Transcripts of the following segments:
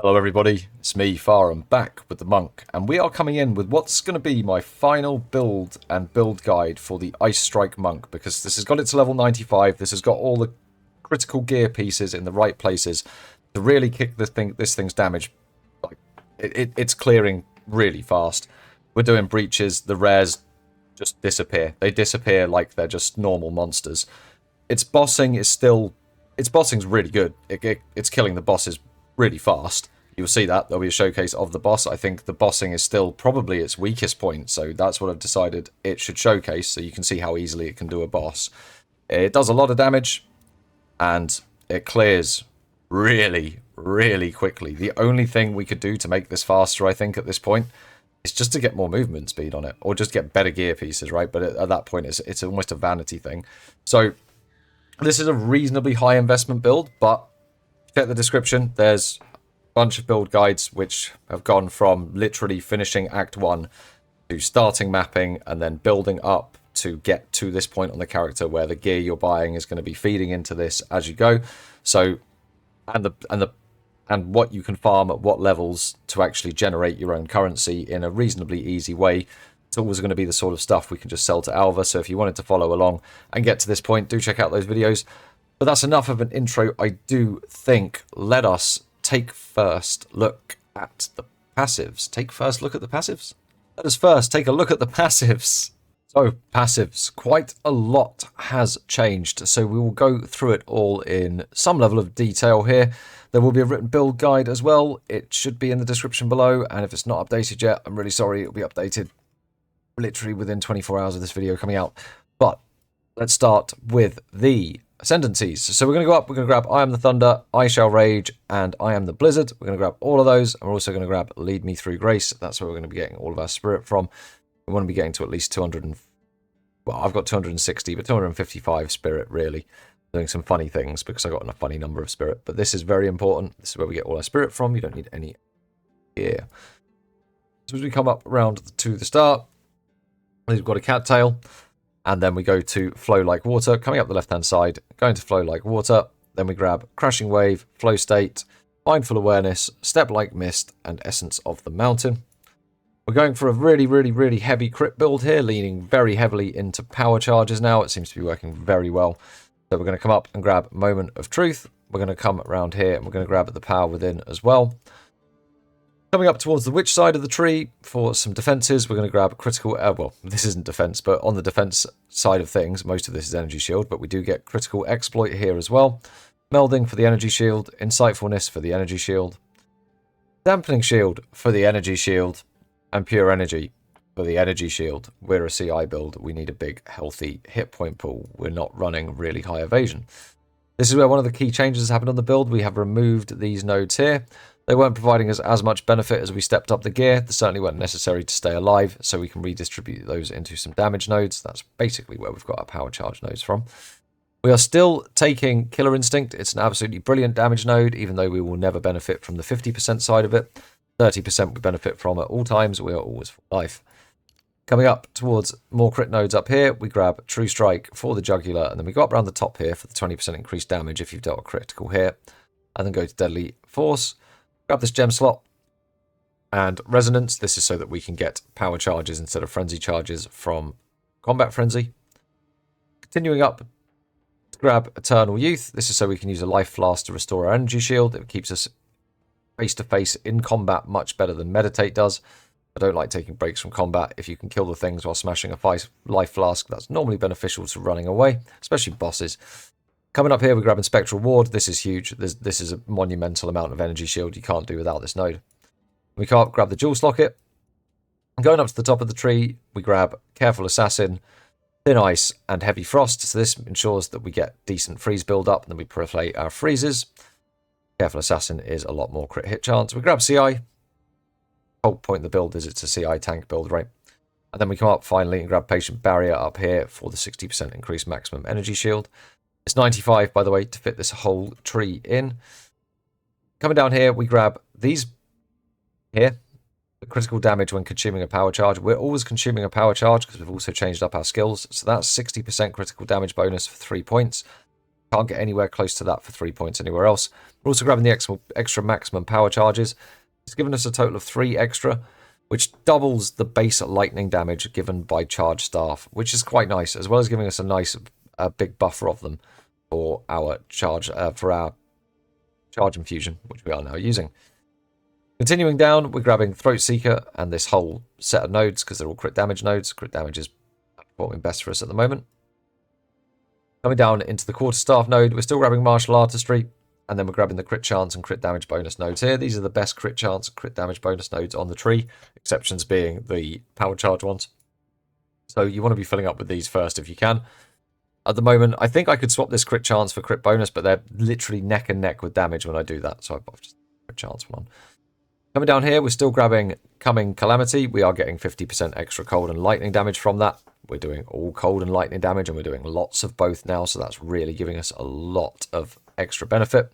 Hello everybody, it's me, Farham, back with the Monk, and we are coming in with what's going to be my final build and build guide for the Ice Strike Monk, because this has got it to level 95, this has got all the critical gear pieces in the right places to really kick this thing's damage. Like, it's clearing really fast. We're doing breaches, the rares just disappear. They disappear like they're just normal monsters. Its bossing's really good. It's killing the bosses really fast. You'll see that. There'll be a showcase of the boss. I think the bossing is still probably its weakest point, so that's what I've decided it should showcase, so you can see how easily it can do a boss. It does a lot of damage, and it clears really, really quickly. The only thing we could do to make this faster, I think, at this point, is just to get more movement speed on it, or just get better gear pieces, right? But at that point, it's almost a vanity thing. So this is a reasonably high investment build, but check the description. There's a bunch of build guides which have gone from literally finishing Act 1 to starting mapping and then building up to get to this point on the character where the gear you're buying is going to be feeding into this as you go. So, and what you can farm at what levels to actually generate your own currency in a reasonably easy way. It's always going to be the sort of stuff we can just sell to Alva. So if you wanted to follow along and get to this point, do check out those videos. But that's enough of an intro, I do think. Let us take first look at the passives. Take first look at the passives? Let us first take a look at the passives. So, passives. Quite a lot has changed, so we will go through it all in some level of detail here. There will be a written build guide as well. It should be in the description below, and if it's not updated yet, I'm really sorry. It'll be updated literally within 24 hours of this video coming out. But let's start with the ascendancies. So we're going to go up, we're going to grab I Am the Thunder, I Shall Rage, and I Am the Blizzard. We're going to grab all of those, and we're also going to grab Lead Me Through Grace. That's where we're going to be getting all of our spirit from. We want to be getting to at least 200 and... well, I've got 260, but 255 spirit, really. Doing some funny things, because I got a funny number of spirit. But this is very important. This is where we get all our spirit from. You don't need any here. So as we come up around to the start, we've got a cattail. And then we go to Flow Like Water, coming up the left-hand side, going to Flow Like Water. Then we grab Crashing Wave, Flow State, Mindful Awareness, Step Like Mist, and Essence of the Mountain. We're going for a really, really, really heavy crit build here, leaning very heavily into power charges now. It seems to be working very well. So we're going to come up and grab Moment of Truth. We're going to come around here and we're going to grab the Power Within as well. Coming up towards the witch side of the tree for some defenses, we're going to grab critical... well, this isn't defense, but on the defense side of things, most of this is energy shield, but we do get critical exploit here as well. Melding for the energy shield, insightfulness for the energy shield, dampening shield for the energy shield, and pure energy for the energy shield. We're a CI build. We need a big, healthy hit point pool. We're not running really high evasion. This is where one of the key changes has happened on the build. We have removed these nodes here. They weren't providing us as much benefit as we stepped up the gear. They certainly weren't necessary to stay alive, so we can redistribute those into some damage nodes. That's basically where we've got our power charge nodes from. We are still taking Killer Instinct. It's an absolutely brilliant damage node, even though we will never benefit from the 50% side of it. 30% we benefit from at all times. We are always for life. Coming up towards more crit nodes up here, we grab True Strike for the Jugular, and then we go up around the top here for the 20% increased damage if you've dealt a critical here. And then go to Deadly Force. Grab this gem slot and resonance. This is so that we can get power charges instead of frenzy charges from combat frenzy. Continuing up, grab Eternal Youth. This is so we can use a life flask to restore our energy shield. It keeps us face to face in combat much better than meditate does. I don't like taking breaks from combat. If you can kill the things while smashing a life flask, that's normally beneficial to running away, especially bosses. Coming up here, we grab Spectral Ward. This is huge. This is a monumental amount of energy shield you can't do without this node. We can't grab the Jewel Locket. Going up to the top of the tree, we grab Careful Assassin, Thin Ice, and Heavy Frost. So this ensures that we get decent freeze build up, and then we proliferate our freezes. Careful Assassin is a lot more crit hit chance. We grab CI. Whole point of the build is it's a CI tank build, right? And then we come up finally and grab Patient Barrier up here for the 60% increased maximum energy shield. It's 95, by the way, to fit this whole tree in. Coming down here, we grab these here. The critical damage when consuming a power charge. We're always consuming a power charge because we've also changed up our skills. So that's 60% critical damage bonus for 3 points. Can't get anywhere close to that for 3 points anywhere else. We're also grabbing the extra maximum power charges. It's given us a total of 3 extra, which doubles the base lightning damage given by charge staff, which is quite nice, as well as giving us a nice big buffer of them for our charge infusion, which we are now using. Continuing down, we're grabbing Throat Seeker and this whole set of nodes because they're all crit damage nodes. Crit damage is performing best for us at the moment. Coming down into the Quarterstaff node, we're still grabbing Martial Artistry, and then we're grabbing the crit chance and crit damage bonus nodes here. These are the best crit chance and crit damage bonus nodes on the tree, exceptions being the power charge ones. So you want to be filling up with these first if you can. At the moment, I think I could swap this crit chance for crit bonus, but they're literally neck and neck with damage when I do that. So I've just crit chance one on. Coming down here, we're still grabbing Coming Calamity. We are getting 50% extra cold and lightning damage from that. We're doing all cold and lightning damage, and we're doing lots of both now, so that's really giving us a lot of extra benefit.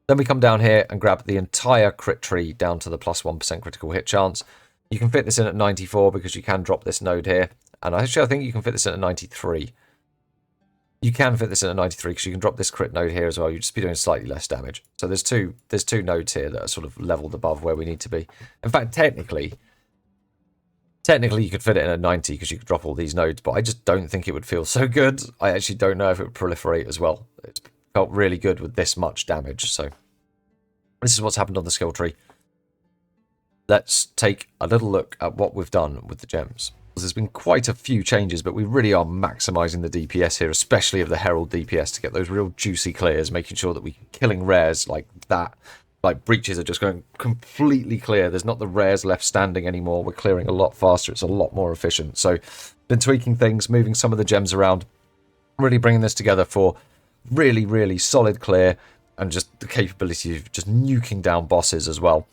Then we come down here and grab the entire crit tree down to the plus 1% critical hit chance. You can fit this in at 94 because you can drop this node here. And actually, I think you can fit this in at 93. You can fit this in at 93 because you can drop this crit node here as well. You'd just be doing slightly less damage. So there's two nodes here that are sort of leveled above where we need to be. In fact, technically you could fit it in at 90 because you could drop all these nodes, but I just don't think it would feel so good. I actually don't know if it would proliferate as well. It felt really good with this much damage. So this is what's happened on the skill tree. Let's take a little look at what we've done with the gems. There's been quite a few changes, but we really are maximizing the DPS here, especially of the Herald DPS, to get those real juicy clears, making sure that we're killing rares like that. Like, breaches are just going completely clear. There's not the rares left standing anymore. We're clearing a lot faster. It's a lot more efficient. So, been tweaking things, moving some of the gems around, really bringing this together for really, really solid clear, and just the capability of just nuking down bosses as well.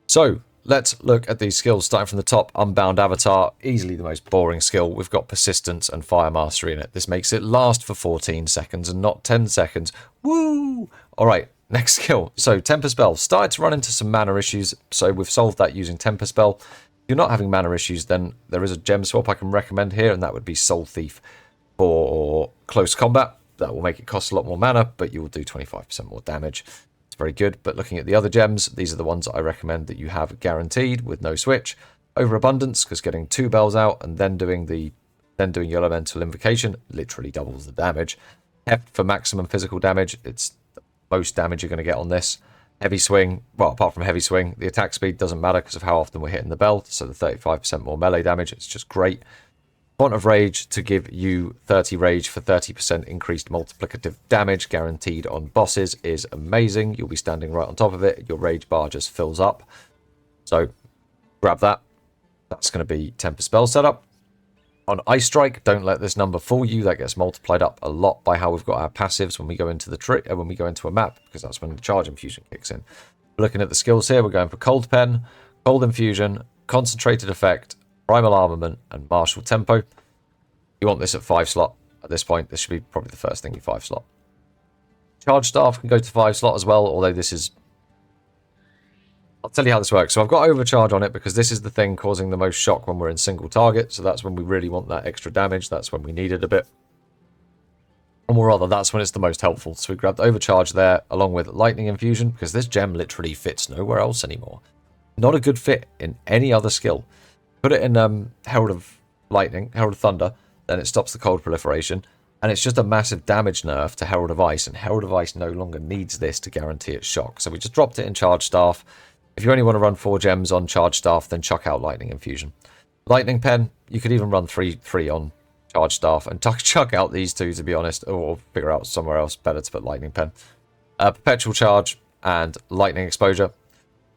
So, let's look at these skills, starting from the top. Unbound Avatar, easily the most boring skill. We've got Persistence and Fire Mastery in it. This makes it last for 14 seconds and not 10 seconds. Woo! Alright, next skill. So, Temper Spell. Started to run into some mana issues, so we've solved that using Temper Spell. If you're not having mana issues, then there is a gem swap I can recommend here, and that would be Soul Thief for close combat. That will make it cost a lot more mana, but you will do 25% more damage. Very good, but looking at the other gems, these are the ones I recommend that you have guaranteed with no switch. Overabundance, because getting 2 bells out and then doing your elemental invocation literally doubles the damage. Heft for maximum physical damage. It's the most damage you're going to get on this. Heavy swing, well, apart from heavy swing, the attack speed doesn't matter because of how often we're hitting the bell, so the 35% more melee damage, it's just great. Font of Rage to give you 30 rage for 30% increased multiplicative damage guaranteed on bosses is amazing. You'll be standing right on top of it. Your rage bar just fills up. So grab that. That's going to be Temper Spell setup. On Ice Strike, don't let this number fool you. That gets multiplied up a lot by how we've got our passives when we go into when we go into a map, because that's when the charge infusion kicks in. Looking at the skills here, we're going for Cold Pen, Cold Infusion, Concentrated Effect, Primal Armament, and Martial Tempo. You want this at 5 slot. At this point, this should be probably the first thing you 5 slot. Charge Staff can go to 5 slot as well, although this is... I'll tell you how this works. So I've got Overcharge on it because this is the thing causing the most shock when we're in single target. So that's when we really want that extra damage. That's when we need it a bit. Or more rather, that's when it's the most helpful. So we grabbed Overcharge there along with Lightning Infusion because this gem literally fits nowhere else anymore. Not a good fit in any other skill. Put it in Herald of Lightning, Herald of Thunder, then it stops the cold proliferation, and it's just a massive damage nerf to Herald of Ice, and Herald of Ice no longer needs this to guarantee its shock. So we just dropped it in Charge Staff. If you only want to run 4 gems on Charge Staff, then chuck out Lightning Infusion. Lightning Pen, you could even run 3 on Charge Staff, and chuck out these 2, to be honest, or figure out somewhere else better to put Lightning Pen. Perpetual Charge and Lightning Exposure.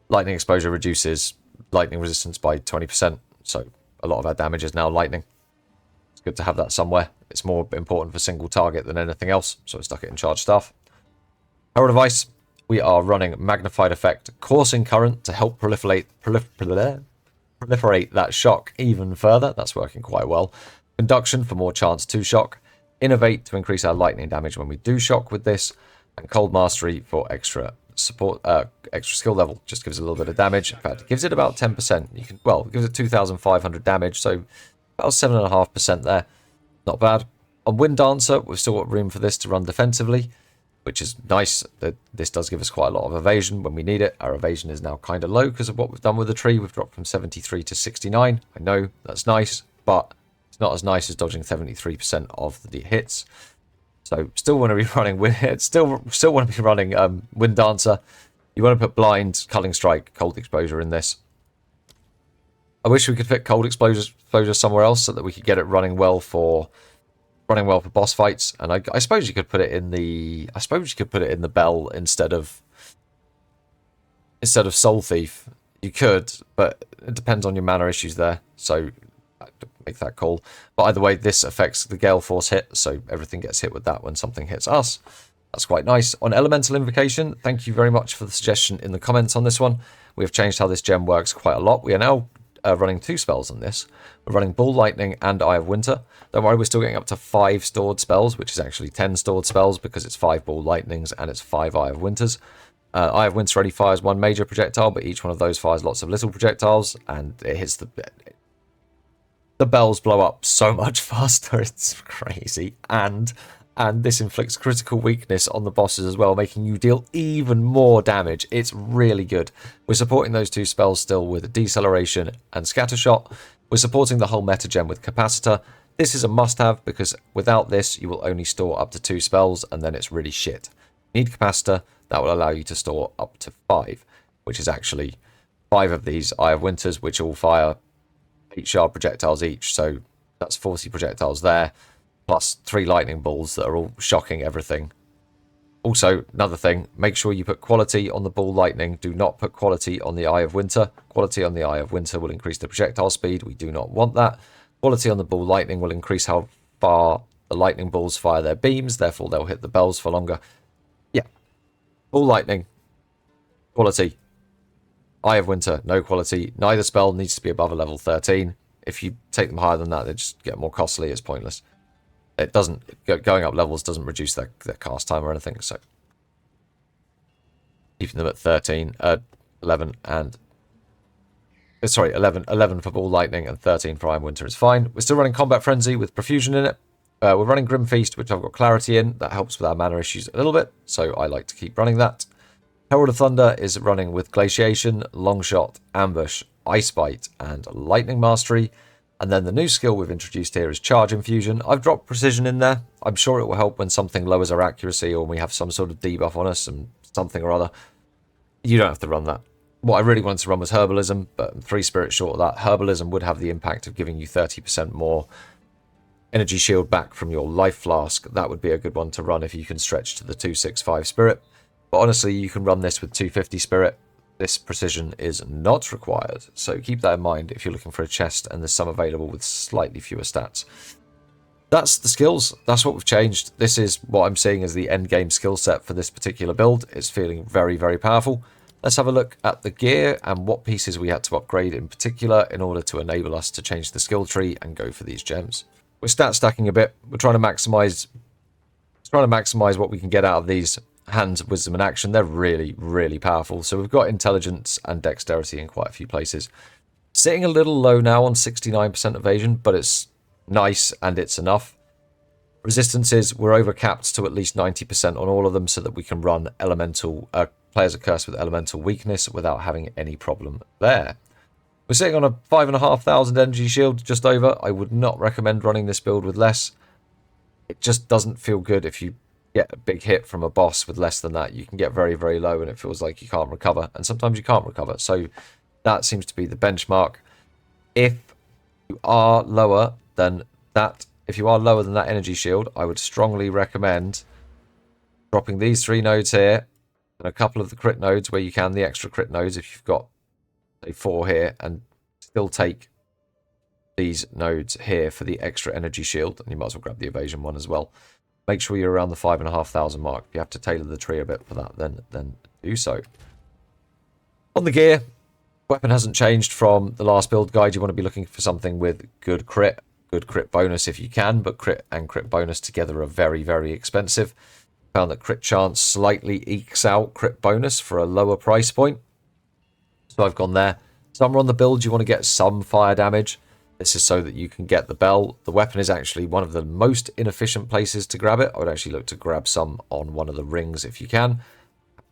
Lightning Exposure reduces lightning resistance by 20%. So a lot of our damage is now lightning. It's good to have that somewhere. It's more important for single target than anything else, so I stuck it in Charge Staff. Herald of Ice, we are running Magnified Effect, Coursing Current to help proliferate that shock even further. That's working quite well. Conduction for more chance to shock. Innovate to increase our lightning damage when we do shock with this. And Cold Mastery for extra support, extra skill level, just gives it a little bit of damage. In fact, it gives it about 10%. It gives it 2,500 damage, so about 7.5% there. Not bad. On Wind Dancer, we've still got room for this to run defensively, which is nice. This does give us quite a lot of evasion when we need it. Our evasion is now kind of low because of what we've done with the tree. We've dropped from 73 to 69. I know that's nice, but it's not as nice as dodging 73% of the hits. So still want to be running still want to be running Wind Dancer. You want to put Blind, Culling Strike, Cold Exposure in this. I wish we could fit Cold Exposure somewhere else so that we could get it running well for boss fights. And I suppose you could put it in the Bell instead of Soul Thief. You could, but it depends on your mana issues there. So make that call. But either way, this affects the Gale Force hit, so everything gets hit with that when something hits us. That's quite nice. On Elemental Invocation, thank you very much for the suggestion in the comments on this one. We have changed how this gem works quite a lot. We are now running 2 spells on this. We're running Ball Lightning and Eye of Winter. Don't worry, we're still getting up to 5 stored spells, which is actually 10 stored spells because it's 5 Ball Lightnings and it's 5 Eye of Winters. Eye of Winter only fires 1 major projectile, but each one of those fires lots of little projectiles, and it hits the bells blow up so much faster. It's crazy. And this inflicts critical weakness on the bosses as well, making you deal even more damage. It's really good. We're supporting those 2 spells still with Deceleration and Scattershot. We're supporting the whole meta gem with Capacitor. This is a must-have because without this, you will only store up to 2 spells, and then it's really shit. You need Capacitor. That will allow you to store up to 5, which is actually 5 of these Eye of Winters, which all fire 8 shard projectiles each. So that's 40 projectiles there, plus 3 lightning balls that are all shocking everything. Also, another thing, make sure you put quality on the Ball Lightning. Do not put quality on the Eye of Winter. Quality on the Eye of Winter will increase the projectile speed. We do not want that. Quality on the Ball Lightning will increase how far the lightning balls fire their beams. Therefore, they'll hit the bells for longer. Yeah. Ball Lightning. Quality. Eye of Winter, no quality. Neither spell needs to be above a level 13. If you take them higher than that, they just get more costly. It's pointless. It doesn't, going up levels doesn't reduce their cast time or anything, so keeping them at 13, 11 and, sorry, 11 for Ball Lightning and 13 for Eye of Winter is fine. We're still running Combat Frenzy with Profusion in it. We're running Grim Feast, which I've got clarity in. That helps with our mana issues a little bit, so I like to keep running that. Herald of Thunder is running with Glaciation, Longshot, Ambush, Ice Bite, and Lightning Mastery. And then the new skill we've introduced here is Charge Infusion. I've dropped Precision in there. I'm sure it will help when something lowers our accuracy or we have some sort of debuff on us and something or other. You don't have to run that. What I really wanted to run was Herbalism, but I'm 3 spirits short of that. Herbalism would have the impact of giving you 30% more energy shield back from your life flask. That would be a good one to run if you can stretch to the 265 spirit. But honestly, you can run this with 250 spirit. This precision is not required, so keep that in mind if you're looking for a chest and there's some available with slightly fewer stats. That's the skills. That's what we've changed. This is what I'm seeing as the end game skill set for this particular build. It's feeling very, very powerful. Let's have a look at the gear and what pieces we had to upgrade in particular in order to enable us to change the skill tree and go for these gems. We're stat stacking a bit. We're trying to maximize what we can get out of these hands of wisdom and action. They're really, really powerful. So we've got intelligence and dexterity in quite a few places. Sitting a little low now on 69% evasion, but it's nice and it's enough. Resistances, we're over capped to at least 90% on all of them so that we can run elemental players are cursed with elemental weakness without having any problem there. We're sitting on a 5,500 energy shield, just over. I would not recommend running this build with less. It just doesn't feel good if you get a big hit from a boss with less than that. You can get very, very low and it feels like you can't recover, and sometimes you can't recover. So that seems to be the benchmark. If you are lower than that, energy shield, I would strongly recommend dropping these 3 nodes here and a couple of the crit nodes where you can, the extra crit nodes if you've got say 4 here, and still take these nodes here for the extra energy shield, and you might as well grab the evasion one as well. Make sure you're around the 5,500 mark. If you have to tailor the tree a bit for that, then do so. On the gear, weapon hasn't changed from the last build guide. You want to be looking for something with good crit bonus if you can, but crit and crit bonus together are very, very expensive. Found that crit chance slightly ekes out crit bonus for a lower price point. So I've gone there. Somewhere on the build, you want to get some fire damage. This is so that you can get the bell. The weapon is actually one of the most inefficient places to grab it. I would actually look to grab some on one of the rings if you can.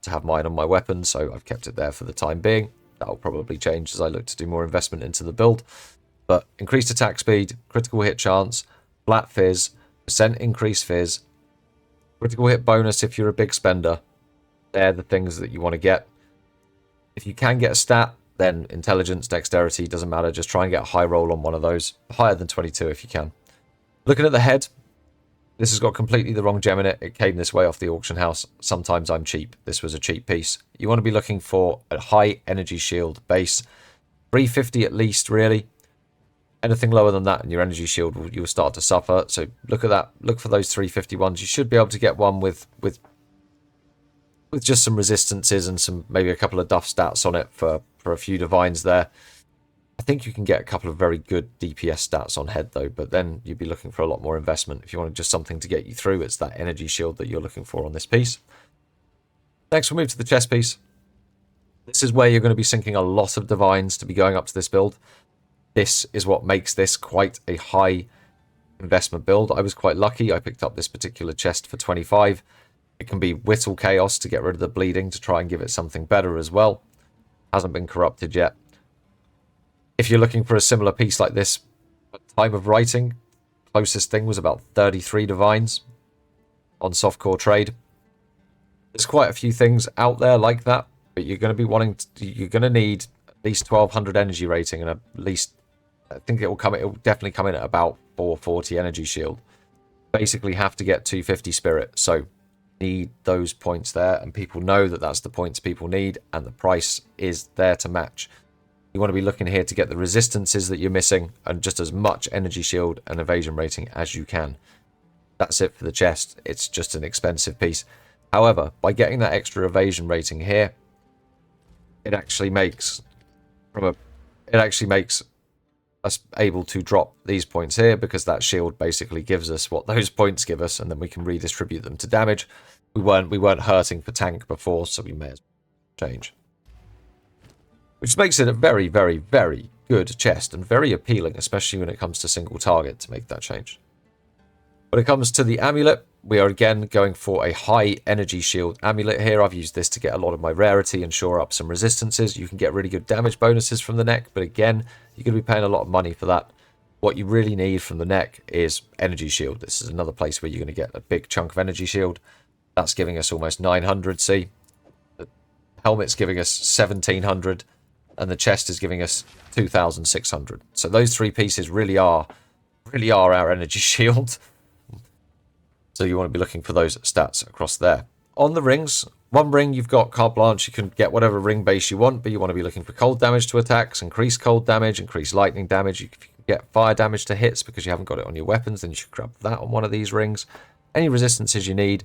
To have mine on my weapon, so I've kept it there for the time being. That'll probably change as I look to do more investment into the build. But increased attack speed, critical hit chance, flat fizz, percent increased fizz, critical hit bonus if you're a big spender. They're the things that you want to get. If you can get a stat, then intelligence, dexterity, doesn't matter. Just try and get a high roll on one of those. Higher than 22 if you can. Looking at the head, this has got completely the wrong gem in it. It came this way off the auction house. Sometimes I'm cheap. This was a cheap piece. You want to be looking for a high energy shield base. 350 at least, really. Anything lower than that and your energy shield, you'll start to suffer. So look at that. Look for those 350 ones. You should be able to get one with just some resistances and some maybe a couple of duff stats on it for a few divines there. I think you can get a couple of very good DPS stats on head though, but then you'd be looking for a lot more investment. If you want just something to get you through, it's that energy shield that you're looking for on this piece. Next we'll move to the chest piece. This is where you're going to be sinking a lot of divines to be going up to this build. This is what makes this quite a high investment build. I was quite lucky. I picked up this particular chest for 25. It can be Whittle Chaos to get rid of the bleeding to try and give it something better as well. Hasn't been corrupted yet. If you're looking for a similar piece like this, at time of writing, closest thing was about 33 divines on softcore trade. There's quite a few things out there like that, but you're going to be you're going to need at least 1200 energy rating and at least, I think it will definitely come in at about 440 energy shield. Basically have to get 250 spirit, so need those points there, and people know that that's the points people need, and the price is there to match. You want to be looking here to get the resistances that you're missing and just as much energy shield and evasion rating as you can. That's it for the chest. It's just an expensive piece. However, by getting that extra evasion rating here, it actually makes us able to drop these points here, because that shield basically gives us what those points give us, and then we can redistribute them to damage. We weren't hurting for tank before, so we may as well change. Which makes it a very, very, very good chest and very appealing, especially when it comes to single target to make that change. When it comes to the amulet, we are again going for a high energy shield amulet here. I've used this to get a lot of my rarity and shore up some resistances. You can get really good damage bonuses from the neck, but again, you're going to be paying a lot of money for that. What you really need from the neck is energy shield. This is another place where you're going to get a big chunk of energy shield. That's giving us almost 900, see? The helmet's giving us 1700, and the chest is giving us 2600. So those three pieces really are our energy shield. So you want to be looking for those stats across there. On the rings, one ring you've got carte blanche. You can get whatever ring base you want, but you want to be looking for cold damage to attacks, increase cold damage, increase lightning damage. If you can get fire damage to hits because you haven't got it on your weapons, then you should grab that on one of these rings. Any resistances you need.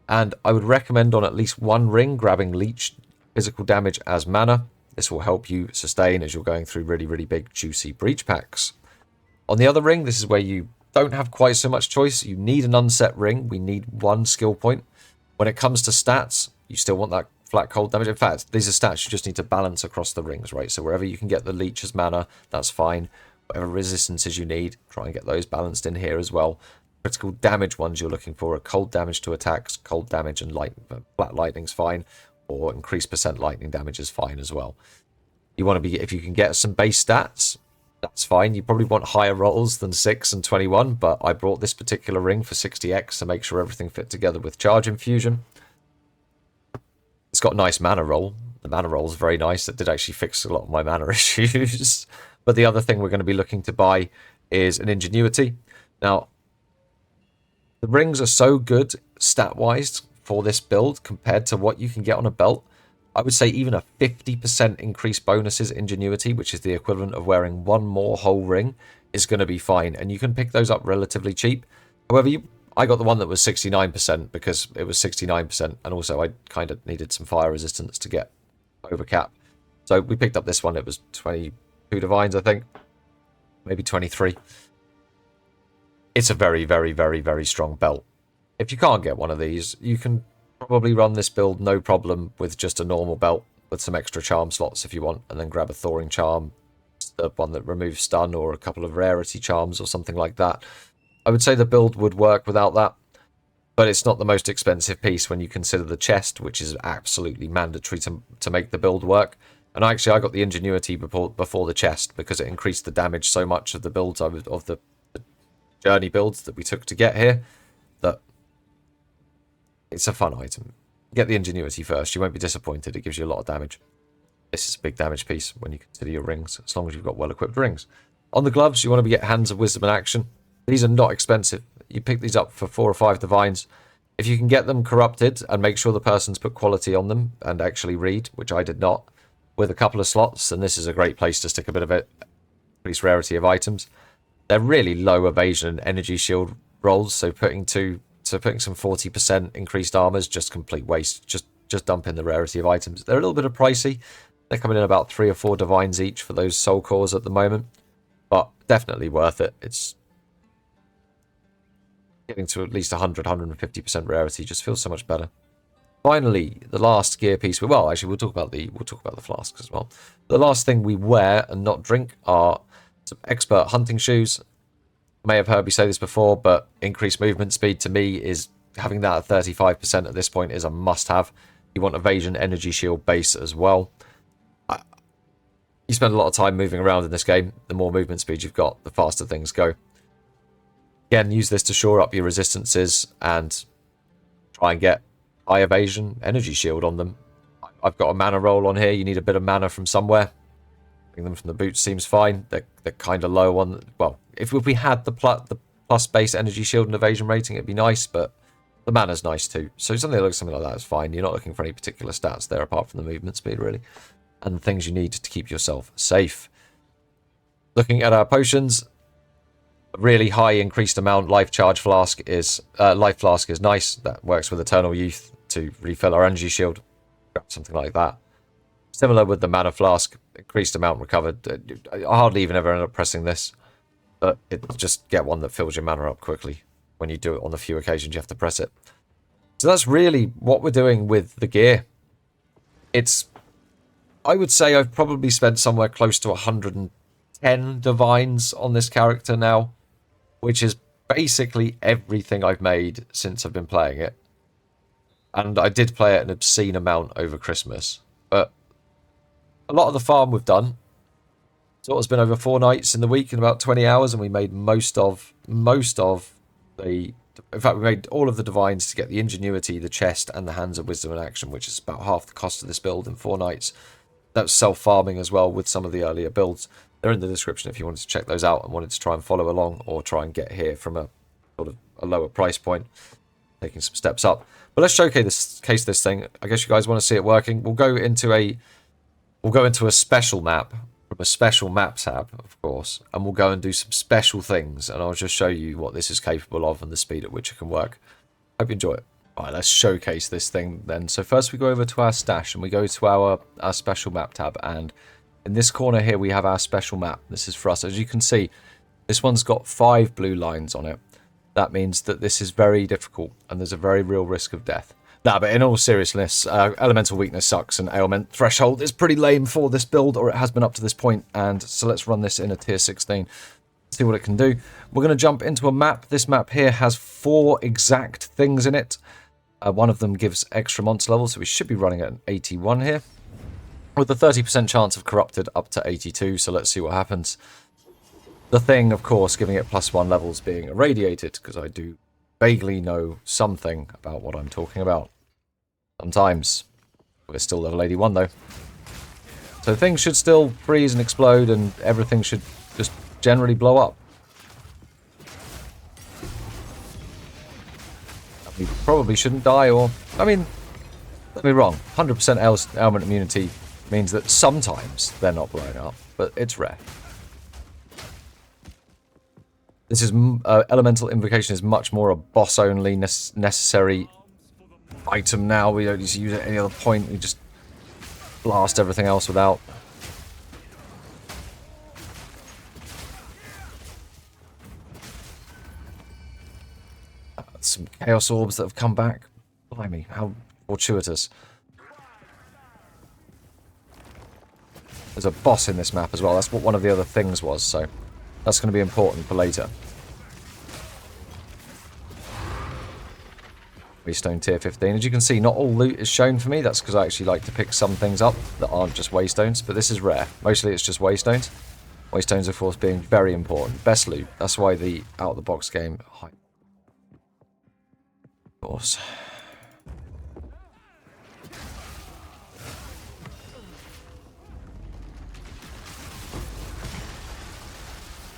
And I would recommend on at least one ring grabbing leech physical damage as mana. This will help you sustain as you're going through really, really big, juicy breach packs. On the other ring, this is where you don't have quite so much choice. You need an unset ring. We need one skill point. When it comes to stats, you still want that flat cold damage. In fact, these are stats you just need to balance across the rings, right? So wherever you can get the leech as mana, that's fine. Whatever resistances you need, try and get those balanced in here as well. Critical damage ones you're looking for are cold damage to attacks, cold damage and flat lightning's fine, or increased percent lightning damage is fine as well. You want to be, if you can get some base stats, that's fine. You probably want higher rolls than 6 and 21, but I brought this particular ring for 60x to make sure everything fit together with charge infusion. It's got a nice mana roll. The mana roll is very nice. It did actually fix a lot of my mana issues. But the other thing we're going to be looking to buy is an ingenuity. Now, the rings are so good stat-wise for this build compared to what you can get on a belt. I would say even a 50% increase bonuses ingenuity, which is the equivalent of wearing one more whole ring, is going to be fine. And you can pick those up relatively cheap. However, I got the one that was 69% because it was 69%. And also I kind of needed some fire resistance to get over cap. So we picked up this one. It was 22 divines, I think. Maybe 23. It's a very, very, very, very strong belt. If you can't get one of these, you can probably run this build no problem with just a normal belt with some extra charm slots if you want, and then grab a thawing charm, the one that removes stun, or a couple of rarity charms or something like that. I would say the build would work without that, but it's not the most expensive piece when you consider the chest, which is absolutely mandatory to make the build work. And I got the ingenuity before the chest, because it increased the damage so much of the builds of the journey builds that we took to get here, that it's a fun item. Get the ingenuity first, you won't be disappointed. It gives you a lot of damage. This is a big damage piece when you consider your rings, as long as you've got well-equipped rings. On the gloves, you want to get Hands of Wisdom and Action. These are not expensive. You pick these up for 4 or 5 divines. If you can get them corrupted and make sure the person's put quality on them and actually read, which I did not, with a couple of slots, and this is a great place to stick a bit of it, increase rarity of items. They're really low evasion and energy shield rolls, so putting some 40% increased armor is just complete waste. Just dump in the rarity of items. They're a little bit of pricey. They're coming in about 3 or 4 divines each for those soul cores at the moment, but definitely worth it. It's getting to at least 100-150% rarity just feels so much better. Finally, the last gear piece. Well, actually, we'll talk about the flasks as well. The last thing we wear and not drink are some expert hunting shoes. I may have heard me say this before, but increased movement speed to me is having that at 35% at this point is a must-have. You want evasion, energy shield base as well. You spend a lot of time moving around in this game. The more movement speed you've got, the faster things go. Again, use this to shore up your resistances and try and get high evasion, energy shield on them. I've got a mana roll on here. You need a bit of mana from somewhere. Getting them from the boots seems fine. They're kind of low on... Well, if we had the plus base energy shield and evasion rating, it'd be nice, but the mana's nice too. So something that looks something like that is fine. You're not looking for any particular stats there apart from the movement speed, really. And the things you need to keep yourself safe. Looking at our potions, a really high increased amount life flask is nice. That works with Eternal Youth to refill our energy shield. Grab something like that. Similar with the mana flask, increased amount recovered. I hardly even ever end up pressing this, but just get one that fills your mana up quickly. When you do it on the few occasions you have to press it. So that's really what we're doing with the gear. I would say I've probably spent somewhere close to 110 divines on this character now, which is basically everything I've made since I've been playing it. And I did play it an obscene amount over Christmas, but a lot of the farm we've done, so it's been over 4 nights in the week in about 20 hours, and we made most of the... In fact, we made all of the divines to get the ingenuity, the chest, and the Hands of Wisdom and Action, which is about half the cost of this build in 4 nights. That's self-farming as well with some of the earlier builds. They're in the description if you wanted to check those out and wanted to try and follow along or try and get here from a sort of a lower price point, taking some steps up. But let's showcase this thing. I guess you guys want to see it working. We'll go into a special map from a special map tab, of course, and we'll go and do some special things, and I'll just show you what this is capable of and the speed at which it can work. Hope you enjoy it. Alright, let's showcase this thing then. So first we go over to our stash and we go to our special map tab, and in this corner here we have our special map. This is for us. As you can see, this one's got 5 blue lines on it. That means that this is very difficult and there's a very real risk of death. Nah, but in all seriousness, elemental weakness sucks and ailment threshold is pretty lame for this build, or it has been up to this point, and so let's run this in a tier 16. See what it can do. We're going to jump into a map. This map here has 4 exact things in it. One of them gives extra monster levels, so we should be running at an 81 here. With a 30% chance of corrupted up to 82, so let's see what happens. The thing, of course, giving it +1 levels being irradiated, because I do vaguely know something about what I'm talking about. Sometimes. We're still level 81 though. So things should still freeze and explode and everything should just generally blow up. We probably shouldn't die, or... I mean, don't be wrong. 100% ailment immunity means that sometimes they're not blowing up, but it's rare. This is... Elemental Invocation is much more a boss-only necessary item now. We don't need to use it at any other point. We just blast everything else without. Some Chaos Orbs that have come back. Blimey, how fortuitous. There's a boss in this map as well. That's what one of the other things was, so that's going to be important for later. Waystone tier 15. As you can see, not all loot is shown for me. That's because I actually like to pick some things up that aren't just waystones, but this is rare. Mostly it's just waystones. Waystones, of course, being very important. Best loot. That's why the out-of-the-box game... Of course.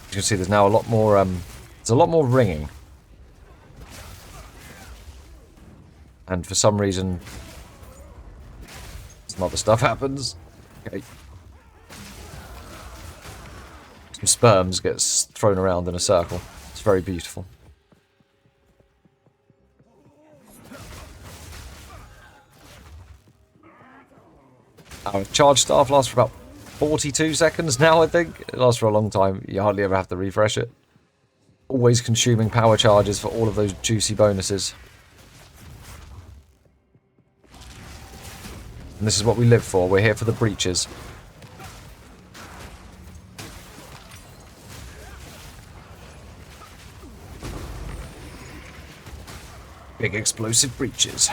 You can see there's now a lot more... there's a lot more ringing. And for some reason, some other stuff happens. Okay. Some sperms gets thrown around in a circle. It's very beautiful. Our charge staff lasts for about 42 seconds now, I think. It lasts for a long time. You hardly ever have to refresh it. Always consuming power charges for all of those juicy bonuses. And this is what we live for. We're here for the breaches. Big explosive breaches.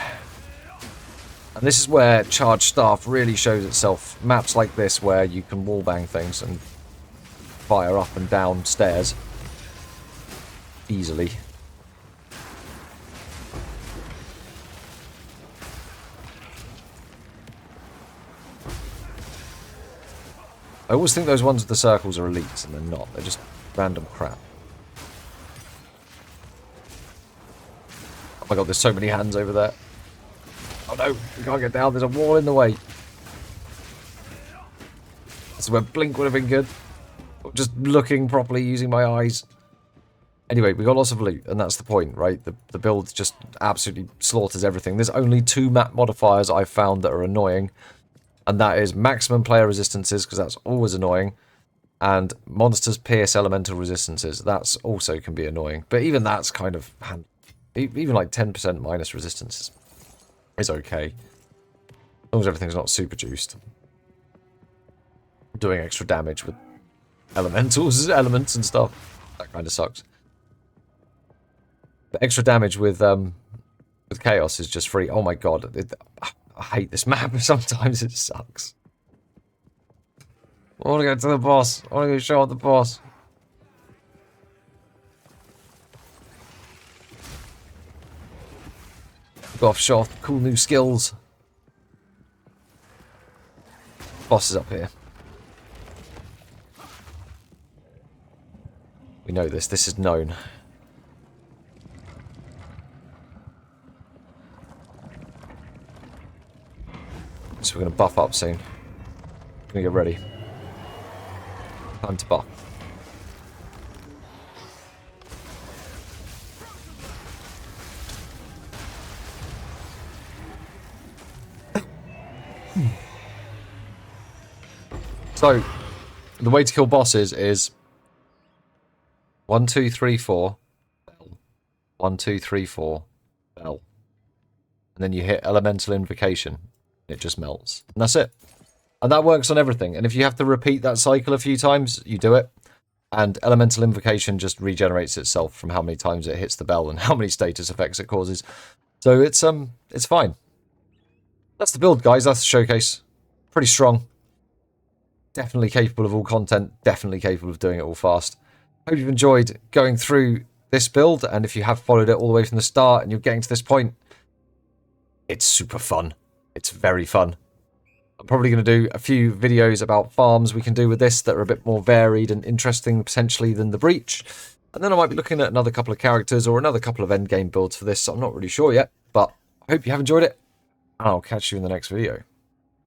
And this is where charge staff really shows itself. Maps like this where you can wallbang things and fire up and down stairs easily. I always think those ones with the circles are elites, and they're not. They're just random crap. Oh my god, there's so many hands over there. Oh no, we can't get down. There's a wall in the way. This is where Blink would have been good. Just looking properly, using my eyes. Anyway, we got lots of loot, and that's the point, right? The build just absolutely slaughters everything. There's only 2 map modifiers I've found that are annoying. And that is maximum player resistances, because that's always annoying. And monsters pierce elemental resistances. That's also can be annoying. But even that's kind of... Even like 10% minus resistance is okay. As long as everything's not super juiced. Doing extra damage with elementals, elements and stuff. That kind of sucks. But extra damage with chaos is just free. Oh my god. I hate this map. Sometimes it sucks. I want to go to the boss. I want to go show off the boss. Go off, show off cool new skills. Boss is up here. We know this. This is known. So we're going to buff up soon. Going to get ready. Time to buff. So, the way to kill bosses is 1, 2, 3, 4, bell. 1, 2, 3, 4, bell. And then you hit Elemental Invocation. It just melts. And that's it. And that works on everything. And if you have to repeat that cycle a few times, you do it. And Elemental Invocation just regenerates itself from how many times it hits the bell and how many status effects it causes. So it's fine. That's the build, guys. That's the showcase. Pretty strong. Definitely capable of all content. Definitely capable of doing it all fast. Hope you've enjoyed going through this build. And if you have followed it all the way from the start and you're getting to this point, it's super fun. It's very fun. I'm probably going to do a few videos about farms we can do with this that are a bit more varied and interesting potentially than the Breach. And then I might be looking at another couple of characters or another couple of endgame builds for this. I'm not really sure yet, but I hope you have enjoyed it. And I'll catch you in the next video.